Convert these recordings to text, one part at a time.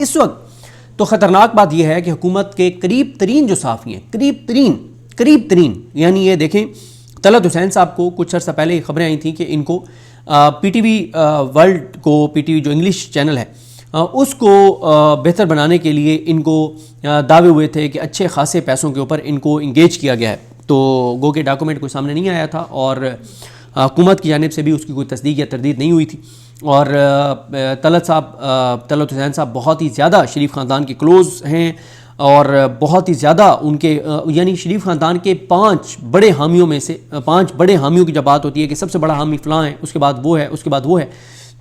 اس وقت تو خطرناک بات یہ ہے کہ حکومت کے قریب ترین جو صحافی ہیں، قریب ترین یعنی یہ دیکھیں طلعت حسین صاحب کو کچھ عرصہ پہلے یہ خبریں آئی تھیں کہ ان کو پی ٹی وی ورلڈ کو، پی ٹی وی جو انگلش چینل ہے اس کو بہتر بنانے کے لیے ان کو دعوے ہوئے تھے کہ اچھے خاصے پیسوں کے اوپر ان کو انگیج کیا گیا ہے، تو گو کہ ڈاکومنٹ کوئی سامنے نہیں آیا تھا اور حکومت کی جانب سے بھی اس کی کوئی تصدیق یا تردید نہیں ہوئی تھی. اور طلعت حسین صاحب بہت ہی زیادہ شریف خاندان کے کلوز ہیں اور بہت ہی زیادہ ان کے یعنی شریف خاندان کے 5 بڑے حامیوں میں سے 5 بڑے حامیوں کی جب بات ہوتی ہے کہ سب سے بڑا حامی فلاں ہے، اس کے بعد وہ ہے، اس کے بعد وہ ہے،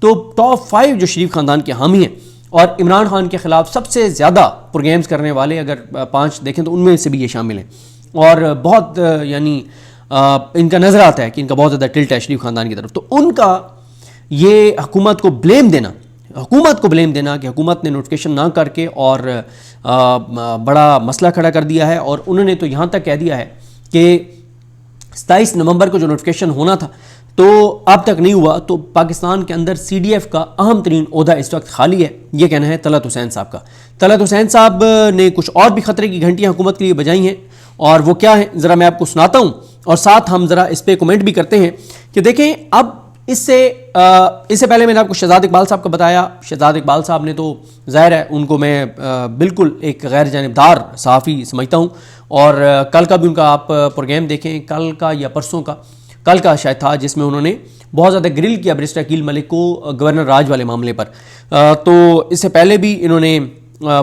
تو ٹاپ 5 جو شریف خاندان کے حامی ہیں اور عمران خان کے خلاف سب سے زیادہ پروگرامز کرنے والے اگر 5 دیکھیں تو ان میں سے بھی یہ شامل ہیں. اور بہت یعنی ان کا نظر آتا ہے کہ ان کا بہت زیادہ ٹلٹ ہے شریف خاندان کی طرف. تو ان کا یہ حکومت کو بلیم دینا کہ حکومت نے نوٹیفیکیشن نہ کر کے اور بڑا مسئلہ کھڑا کر دیا ہے، اور انہوں نے تو یہاں تک کہہ دیا ہے کہ 27 نومبر کو جو نوٹیفیکیشن ہونا تھا تو اب تک نہیں ہوا. تو پاکستان کے اندر سی ڈی ایف کا اہم ترین عہدہ اس وقت خالی ہے، یہ کہنا ہے طلعت حسین صاحب کا. طلعت حسین صاحب نے کچھ اور بھی خطرے کی گھنٹیاں حکومت کے لیے بجائی ہیں، اور وہ کیا ہیں ذرا میں آپ کو سناتا ہوں اور ساتھ ہم ذرا اس پہ کمنٹ بھی کرتے ہیں کہ دیکھیں اب اس سے پہلے میں نے آپ کو شہزاد اقبال صاحب کا بتایا. شہزاد اقبال صاحب نے تو ظاہر ہے ان کو میں بالکل ایک غیر جانبدار صحافی سمجھتا ہوں، اور کل کا بھی ان کا آپ پروگرام دیکھیں، کل کا یا پرسوں کا، کل کا شاید تھا، جس میں انہوں نے بہت زیادہ گرل کیا بیرسٹر عقیل ملک کو گورنر راج والے معاملے پر. تو اس سے پہلے بھی انہوں نے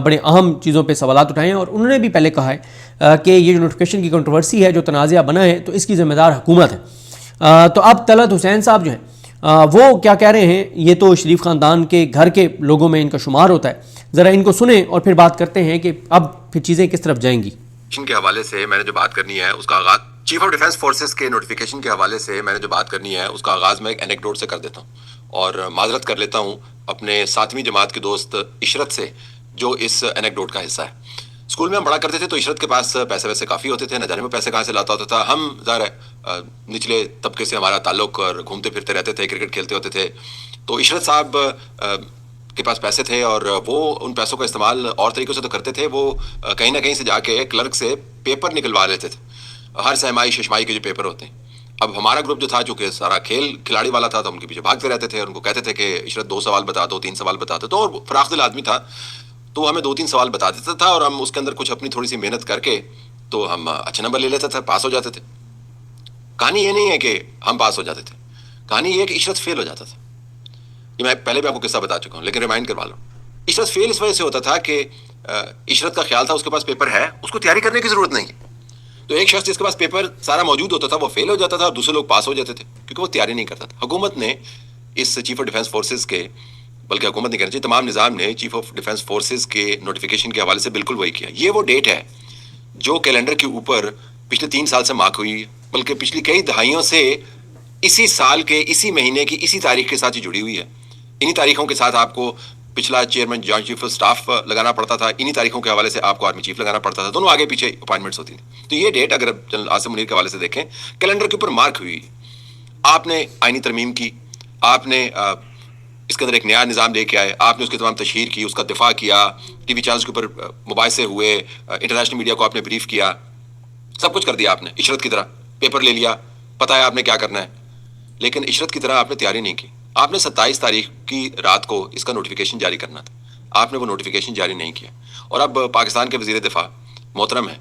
بڑے اہم چیزوں پہ سوالات اٹھائے ہیں، اور انہوں نے بھی پہلے کہا ہے کہ یہ جو نوٹیفیکیشن کی کنٹروورسی ہے، جو تنازعہ بنا ہے، تو اس کی ذمہ دار حکومت ہے. تو اب طلعت حسین صاحب جو ہیں وہ کیا کہہ رہے ہیں، یہ تو شریف خاندان کے گھر کے لوگوں میں ان کا شمار ہوتا ہے. ذرا ان کو سنیں اور پھر بات کرتے ہیں کہ اب پھر چیزیں کس طرف جائیں گی. کے حوالے سے میں نے جو بات کرنی ہے اس کا آغاز چیف آف ڈیفنس فورسز کے نوٹیفیکیشن کے حوالے سے میں نے جو بات کرنی ہے اس کا آغاز میں ایک اینیکڈوٹ سے کر دیتا ہوں، اور معذرت کر لیتا ہوں اپنے 7ویں جماعت کے دوست عشرت سے جو اس اینیکڈوٹ کا حصہ ہے. اسکول میں ہم پڑھا کرتے تھے تو عشرت کے پاس پیسے ویسے کافی ہوتے تھے، نہ جانے میں پیسے کہاں سے لاتا ہوتا تھا. ہم ظاہر ہے نچلے طبقے سے ہمارا تعلق، اور گھومتے پھرتے رہتے تھے، کرکٹ کھیلتے ہوتے تھے. تو عشرت صاحب کے پاس پیسے تھے اور وہ ان پیسوں کا استعمال اور طریقوں سے تو کرتے تھے. وہ کہیں نہ کہیں سے جا کے کلرک سے پیپر نکلوا لیتے تھے، ہر سہمائی ششمائی کے جو پیپر ہوتے ہیں. اب ہمارا گروپ جو تھا چونکہ سارا کھیل کھلاڑی والا تھا تو ہم کے پیچھے بھاگتے رہتے تھے، اور ان کو کہتے تھے کہ عشرت 2 سوال بتا دو، 3 سوال بتا دو. تو اور فراخ دل آدمی تھا تو ہمیں 2-3 سوال بتا دیتا تھا، اور ہم اس کے اندر کچھ اپنی تھوڑی سی محنت کر کے تو ہم اچھے نمبر لے لیتے تھے، پاس ہو جاتے تھے. کہانی یہ نہیں ہے کہ ہم پاس ہو جاتے تھے، کہانی یہ ہے کہ عشرت فیل ہو جاتا تھا. یہ میں پہلے بھی آپ کو قصہ بتا چکا ہوں لیکن ریمائنڈ کروا لوں. عشرت فیل اس وجہ سے ہوتا تھا کہ عشرت کا خیال تھا اس کے پاس پیپر ہے، اس کو تیاری کرنے کی ضرورت نہیں ہے. تو ایک شخص جس کے پاس پیپر سارا موجود ہوتا تھا وہ فیل ہو جاتا تھا، اور دوسرے لوگ پاس ہو جاتے تھے کیونکہ وہ تیاری نہیں کرتا تھا. حکومت نے اس چیف آف ڈیفنس فورسز کے، بلکہ حکومت نہیں کہنا چاہیے، تمام نظام نے چیف آف ڈیفنس فورسز کے نوٹیفیکیشن کے حوالے سے بالکل وہی کیا. یہ وہ ڈیٹ ہے جو کیلنڈر کے اوپر پچھلے 3 سال سے مارک ہوئی، بلکہ پچھلی کئی دہائیوں سے اسی سال کے اسی مہینے کی اسی تاریخ کے ساتھ ہی جڑی ہوئی ہے. انہی تاریخوں کے ساتھ آپ کو پچھلا chairman joint chief of staff لگانا پڑتا تھا، انہی تاریخوں کے حوالے سے آپ کو آرمی چیف لگانا پڑتا تھا. دونوں آگے پیچھے اپائنٹمنٹس ہوتی تھیں. تو یہ ڈیٹ اگر جنرل عاصم منیر کے حوالے سے دیکھیں کیلنڈر کے اوپر مارک ہوئی. آپ نے آئینی ترمیم کی، آپ نے اس کے اندر ایک نیا نظام لے کے آئے، آپ نے اس کی تمام تشہیر کی، اس کا دفاع کیا، ٹی وی چینلز کے اوپر مباحثے ہوئے، انٹرنیشنل میڈیا کو آپ نے بریف کیا، سب کچھ کر دیا آپ نے. عشرت کی طرح پیپر لے لیا، پتہ ہے آپ نے کیا کرنا ہے. لیکن عشرت کی طرح آپ نے تیاری نہیں کی. آپ نے 27 تاریخ کی رات کو اس کا نوٹیفیکیشن جاری کرنا تھا، آپ نے وہ نوٹیفیکیشن جاری نہیں کیا. اور اب پاکستان کے وزیر دفاع محترم ہیں،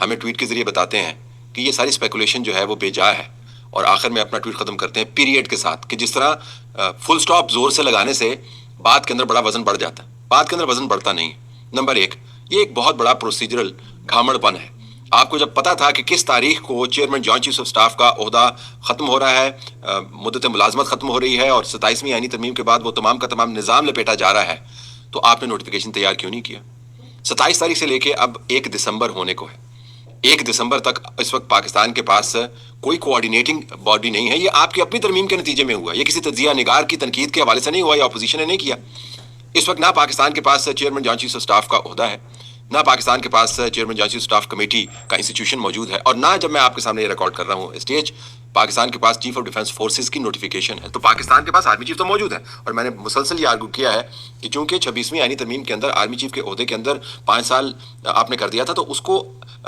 ہمیں ٹویٹ کے ذریعے بتاتے ہیں کہ یہ ساری اسپیکولیشن جو ہے وہ بے جا ہے. اور آخر میں اپنا ٹویٹ ختم کرتے ہیں پیریڈ کے ساتھ کہ جس طرح فل سٹاپ زور سے لگانے سے بات کے اندر بڑا وزن بڑھ جاتا ہے، بات کے اندر وزن بڑھتا نہیں. نمبر 1، یہ ایک بہت بڑا پروسیجرل گھامڑ پن ہے. آپ کو جب پتا تھا کہ کس تاریخ کو chairman joint chief of staff کا عہدہ ختم ہو رہا ہے، مدت ملازمت ختم ہو رہی ہے، اور 27ویں آئینی ترمیم کے بعد وہ تمام کا تمام نظام لپیٹا جا رہا ہے، تو آپ نے نوٹیفیکیشن تیار کیوں نہیں کیا؟ 27 تاریخ سے لے کے اب 1 دسمبر ہونے کو ہے. 1 دسمبر تک اس وقت پاکستان کے پاس کوئی کوآرڈینیٹنگ باڈی نہیں ہے. یہ آپ کی اپنی ترمیم کے نتیجے میں ہوا، یہ کسی تجزیہ نگار کی تنقید کے حوالے سے نہیں ہوا، یا اپوزیشن نے نہیں کیا. اس وقت نہ پاکستان کے پاس chairman joint chief of staff کا عہدہ ہے، نہ پاکستان کے پاس چیئرمین جانچی اسٹاف کمیٹی کا انسٹیٹیوشن موجود ہے، اور نہ جب میں آپ کے سامنے یہ ریکارڈ کر رہا ہوں اسٹیج پاکستان کے پاس چیف آف ڈیفینس فورسز کی نوٹیفیکیشن ہے۔ تو پاکستان کے پاس آرمی چیف تو موجود ہے، اور میں نے مسلسل یہ آرگو کیا ہے کہ چونکہ 26ویں آئینی ترمیم کے اندر آرمی چیف کے عہدے کے اندر 5 سال آپ نے کر دیا تھا، تو اس کو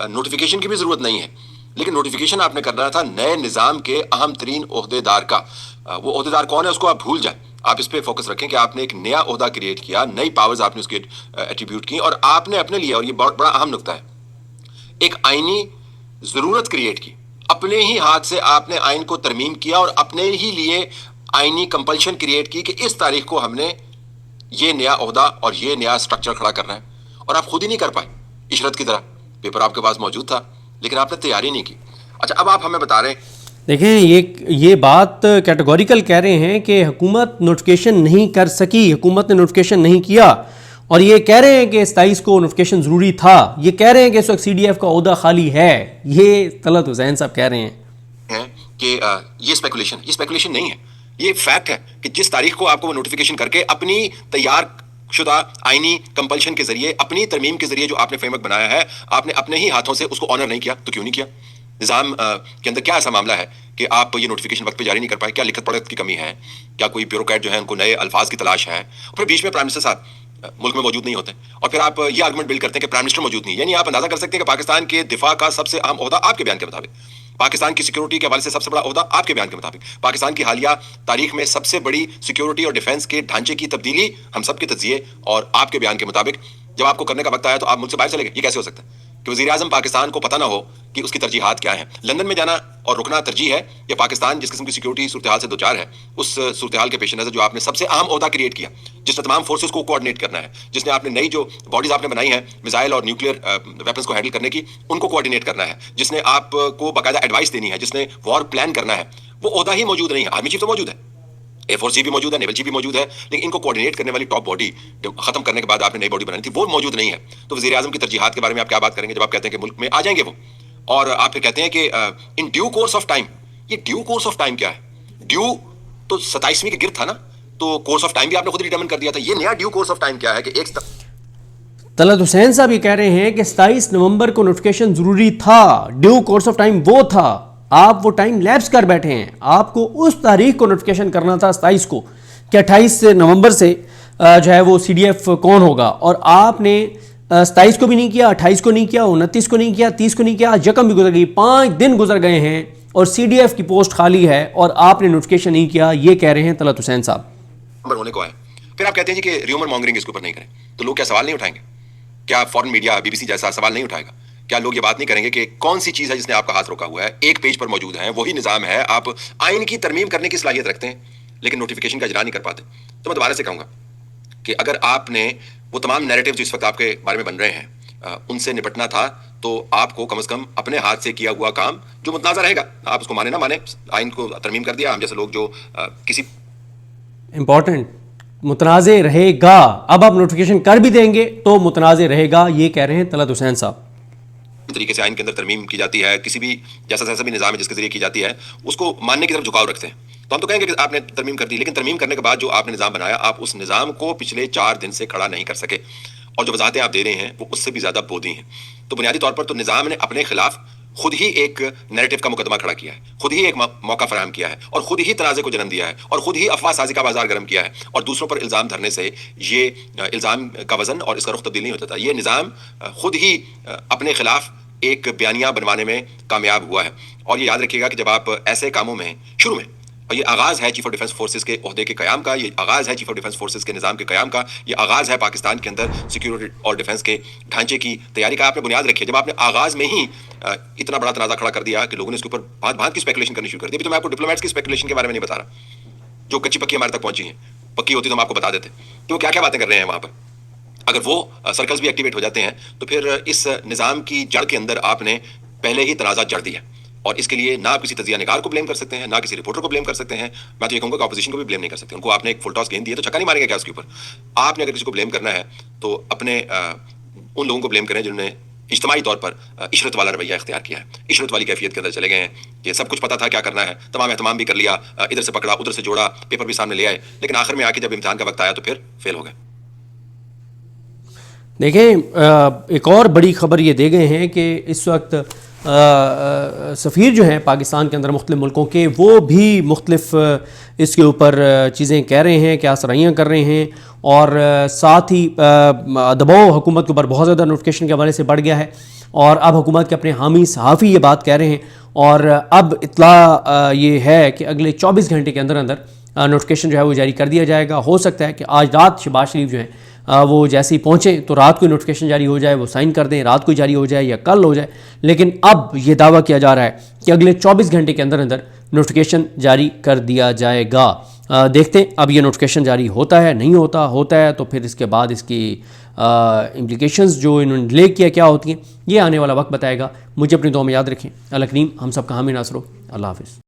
نوٹیفیکیشن کی بھی ضرورت نہیں ہے، لیکن نوٹیفیکیشن آپ نے کرنا تھا نئے نظام کے اہم ترین عہدے دار کا۔ وہ عہدے دار کون ہے اس کو آپ بھول جائیں، آپ اس پہ فوکس رکھیں کہ آپ نے ایک نیا عہدہ کریٹ کیا، نئی پاورز آپ نے اس کے ایٹریبیوٹ کی، اور آپ نے اپنے لیے، اور یہ بہت بڑا اہم نقطہ ہے، ایک آئینی ضرورت کریٹ کی۔ اپنے ہی ہاتھ سے آپ نے آئین کو ترمیم کیا اور اپنے ہی لیے آئینی کمپلشن کریٹ کی کہ اس تاریخ کو ہم نے یہ نیا عہدہ اور یہ نیا سٹرکچر کھڑا کرنا ہے، اور آپ خود ہی نہیں کر پائے عشرت کی طرح۔ پیپر آپ کے پاس موجود تھا لیکن آپ نے تیاری نہیں کی۔ اچھا، اب آپ ہمیں بتا رہے ہیں، دیکھیں یہ بات کیٹیگوریکل کہہ رہے ہیں کہ حکومت نوٹیفیکیشن نہیں کر سکی، حکومت نے نوٹیفیکیشن نہیں کیا، اور یہ کہہ رہے ہیں کہ 27 کو نوٹیفیکیشن ضروری تھا، یہ کہہ رہے ہیں کہ اس وقت CDF کا عہدہ خالی ہے، یہ طلعت حسین صاحب کہہ رہے ہیں کہ یہ اسپیکولیشن نہیں ہے، یہ فیکٹ ہے کہ جس تاریخ کو آپ کو وہ نوٹیفیکیشن کر کے اپنی تیار شدہ آئینی کمپلشن کے ذریعے، اپنی ترمیم کے ذریعے جو آپ نے فریم ورک بنایا ہے، آپ نے اپنے ہی ہاتھوں سے اس کو آنر نہیں کیا، تو کیوں نہیں کیا؟ نظام کے اندر کیا ایسا معاملہ ہے کہ آپ یہ نوٹیفیکیشن وقت پہ جاری نہیں کر پائے؟ کیا لکھت پڑھت کی کمی ہے؟ کیا کوئی بیوروکریٹ جو ہے ان کو نئے الفاظ کی تلاش ہے؟ پھر بیچ میں پرائم منسٹر صاحب ملک میں موجود نہیں ہوتے، اور پھر آپ یہ آرگومنٹ بلڈ کرتے ہیں کہ پرائم منسٹر موجود نہیں، یعنی آپ اندازہ کر سکتے ہیں کہ پاکستان کے دفاع کا سب سے اہم عہدہ آپ کے بیان کے مطابق، پاکستان کی سیکیورٹی کے حوالے سے سب سے بڑا عہدہ آپ کے بیان کے مطابق، پاکستان کی حالیہ تاریخ میں سب سے بڑی سیکیورٹی اور ڈیفنس کے ڈھانچے کی تبدیلی ہم سب کے تجزیے اور آپ کے بیان کے مطابق جب آپ کو کرنے کا وقت آیا تو آپ ملک سے باہر چلے گئے۔ یہ کیسے ہو سکتا ہے کہ وزیر اعظم پاکستان کو پتہ نہ ہو کہ اس کی ترجیحات کیا ہیں؟ لندن میں جانا اور رکنا ترجیح ہے، یا پاکستان جس قسم کی سیکیورٹی صورتحال سے دوچار ہے اس صورتحال کے پیش نظر جو آپ نے سب سے اہم عہدہ کریٹ کیا، جس نے تمام فورسز کو کوآرڈینیٹ کرنا ہے، جس نے آپ نے نئی جو باڈیز آپ نے بنائی ہیں میزائل اور نیوکلیئر ویپنز کو ہینڈل کرنے کی، ان کو کوآرڈینیٹ کرنا ہے، جس نے آپ کو باقاعدہ ایڈوائس دینی ہے، جس نے وار پلان کرنا ہے، وہ عہدہ ہی موجود نہیں ہے۔ آرمی چیف تو موجود ہے، A4C بھی موجود ہے، نیول چیف بھی موجود ہے، لیکن ان کو کوآرڈینیٹ کرنے والی ٹاپ باڈی ختم کرنے کے بعد آپ نے نئی باڈی بنانی تھی، وہ موجود نہیں ہے۔ تو وزیر اعظم کی ترجیحات کے بارے میں آپ کیا بات کریں گے جب آپ کہتے ہیں کہ ملک میں آ جائیں گے وہ، اور آپ پھر کہتے ہیں کہ in due course of time? یہ ڈیو کورس آف ٹائم کیا ہے؟ ڈیو تو 27ویں کے گرد تھا نا، تو کورس آف ٹائم بھی آپ نے خود ڈیٹرمن کر دیا تھا۔ یہ نیا ڈیو کورس آف ٹائم کیا ہے کہ ایک طلعت حسین صاحب یہ کہہ رہے ہیں کہ 27 نومبر کو نوٹیفیکیشن ضروری تھا، ڈیو کورس آف ٹائم وہ تھا، آپ وہ ٹائم لیپس کر بیٹھے ہیں، آپ کو اس تاریخ کو نوٹیفیکیشن کرنا تھا 27 کو کہ 28 نومبر سے جو ہے وہ CDF کون ہوگا، اور آپ نے 27 کو بھی نہیں کیا، 28 کو نہیں کیا، 29 کو نہیں کیا، 30 کو نہیں کیا، آج یکم بھی گزر گئی، 5 دن گزر گئے ہیں اور CDF کی پوسٹ خالی ہے اور آپ نے نوٹیفیکیشن نہیں کیا، یہ کہہ رہے ہیں طلعت حسین صاحب۔ نمبر ہونے کو آئے، پھر آپ کہتے ہیں جی کہ ریومر مانگرنگ اس کے اوپر نہیں کریں، تو لوگ کیا سوال نہیں اٹھائیں گے؟ کیا فورن میڈیا BBC جیسا سوال نہیں اٹھائے گا؟ کیا لوگ یہ بات نہیں کریں گے کہ کون سی چیز ہے جس نے آپ کا ہاتھ روکا ہوا ہے؟ ایک پیج پر موجود ہے، وہی نظام ہے، آپ آئین کی ترمیم کرنے کی صلاحیت رکھتے ہیں لیکن نوٹیفیکیشن کا اجرا نہیں کر پاتے۔ تو میں دوبارہ سے کہوں گا کہ اگر آپ نے وہ تمام نیریٹو جو اس وقت آپ کے بارے میں بن رہے ہیں ان سے نپٹنا تھا، تو آپ کو کم از کم اپنے ہاتھ سے کیا ہوا کام جو متنازع رہے گا، آپ اس کو مانے نہ مانے، آئین کو ترمیم کر دیا، ہم جیسے لوگ جو کسی امپورٹنٹ متنازع رہے گا، اب آپ نوٹیفیکیشن کر بھی دیں گے تو متنازع رہے گا، یہ کہہ رہے ہیں طلعت حسین صاحب۔ طریقے سے آئین کے اندر ترمیم کی جاتی ہے، کسی بھی جیسا بھی نظام ہے جس کے ذریعے کی جاتی ہے، اس کو ماننے کی طرف جھکاؤ رکھتے ہیں۔ تو ہم تو کہیں گے کہ آپ نے ترمیم کر دی، لیکن ترمیم کرنے کے بعد جو آپ نے نظام بنایا، آپ اس نظام کو پچھلے 4 دن سے کھڑا نہیں کر سکے، اور جو وضاحتیں آپ دے رہے ہیں وہ اس سے بھی زیادہ بودھی ہیں۔ تو بنیادی طور پر تو نظام نے اپنے خلاف خود ہی ایک نیریٹو کا مقدمہ کھڑا کیا ہے، خود ہی ایک موقع فراہم کیا ہے، اور خود ہی تنازع کو جنم دیا ہے، اور خود ہی افواہ سازی کا بازار گرم کیا ہے، اور دوسروں پر الزام دھرنے سے یہ الزام کا وزن اور اس کا رخ تبدیل نہیں ہوتا تھا۔ یہ نظام خود ہی اپنے خلاف ایک بیانیہ بنوانے میں کامیاب ہوا ہے۔ اور یہ یاد رکھیے گا کہ جب آپ ایسے کاموں میں شروع میں، اور یہ آغاز ہے چیف آف ڈیفنس فورسز کے عہدے کے قیام کا، یہ آغاز ہے چیف آف ڈیفنس فورسز کے نظام کے قیام کا، یہ آغاز ہے پاکستان کے اندر سیکیورٹی اور ڈیفنس کے ڈھانچے کی تیاری کا، آپ نے بنیاد رکھی ہے۔ جب آپ نے آغاز میں ہی اتنا بڑا تنازع کھڑا کر دیا کہ لوگوں نے اس کے اوپر بھانت بھانت کی اسپیکولیشن کرنی شروع کر دی۔ ابھی تو میں آپ کو ڈپلومیٹس کی اسپیکولیشن کے بارے میں نہیں بتا رہا جو کچی پکی ہمارے تک پہنچی ہیں، پکی ہوتی تو ہم آپ کو بتا دیتے کہ وہ کیا کیا باتیں کر رہے ہیں وہاں پر۔ اگر وہ سرکلز بھی ایکٹیویٹ ہو جاتے ہیں تو پھر اس نظام کی جڑ کے اندر آپ نے پہلے ہی تنازع جڑ دیا، اور اس کے لیے نہ آپ کسی تجزیہ نگار کو بلیم کر سکتے ہیں، نہ کسی رپورٹر کو بلیم کر سکتے ہیں۔ میں تو یہ کہوں گا کہ اپوزیشن کو بھی بلیم نہیں کر سکتے، ان کو آپ نے ایک فل ٹاس گیند دی ہے تو چھکا نہیں ماریں گے کیا اس کے اوپر؟ آپ نے اگر کسی کو بلیم کرنا ہے تو اپنے ان لوگوں کو بلیم کریں جنہوں نے اجتماعی طور پر عشرت والا رویہ اختیار کیا ہے، عشرت والی کیفیت کے اندر چلے گئے ہیں کہ سب کچھ پتا تھا کیا کرنا ہے، تمام اہتمام بھی کر لیا، ادھر سے پکڑا ادھر سے جوڑا، پیپر بھی سامنے لے آئے، لیکن آخر میں آ کے جب امتحان کا وقت آیا تو پھر فیل ہو گئے۔ دیکھیں ایک اور بڑی خبر یہ دے گئے ہیں کہ اس وقت سفیر جو ہیں پاکستان کے اندر مختلف ملکوں کے، وہ بھی مختلف اس کے اوپر چیزیں کہہ رہے ہیں، کیا سرائیاں کر رہے ہیں، اور ساتھ ہی دباؤ حکومت کے اوپر بہت زیادہ نوٹیفیکیشن کے حوالے سے بڑھ گیا ہے، اور اب حکومت کے اپنے حامی صحافی یہ بات کہہ رہے ہیں، اور اب اطلاع یہ ہے کہ اگلے 24 گھنٹے کے اندر اندر نوٹیفیکیشن جو ہے وہ جاری کر دیا جائے گا۔ ہو سکتا ہے کہ آج رات شہباز شریف جو ہیں وہ جیسے ہی پہنچیں تو رات کو نوٹیفیکیشن جاری ہو جائے، وہ سائن کر دیں، رات کو جاری ہو جائے یا کل ہو جائے، لیکن اب یہ دعویٰ کیا جا رہا ہے کہ اگلے 24 گھنٹے کے اندر اندر نوٹیفیکیشن جاری کر دیا جائے گا۔ دیکھتے ہیں اب یہ نوٹیفیکیشن جاری ہوتا ہے نہیں ہوتا ہے تو پھر اس کے بعد اس کی امپلیکیشنز جو انہوں نے ڈیلے کیا کیا ہوتی ہیں، یہ آنے والا وقت بتائے گا۔ مجھے اپنی دعا میں یاد رکھیں۔ اللہ کریم ہم سب کا حامی ناصر ہو۔ اللہ حافظ۔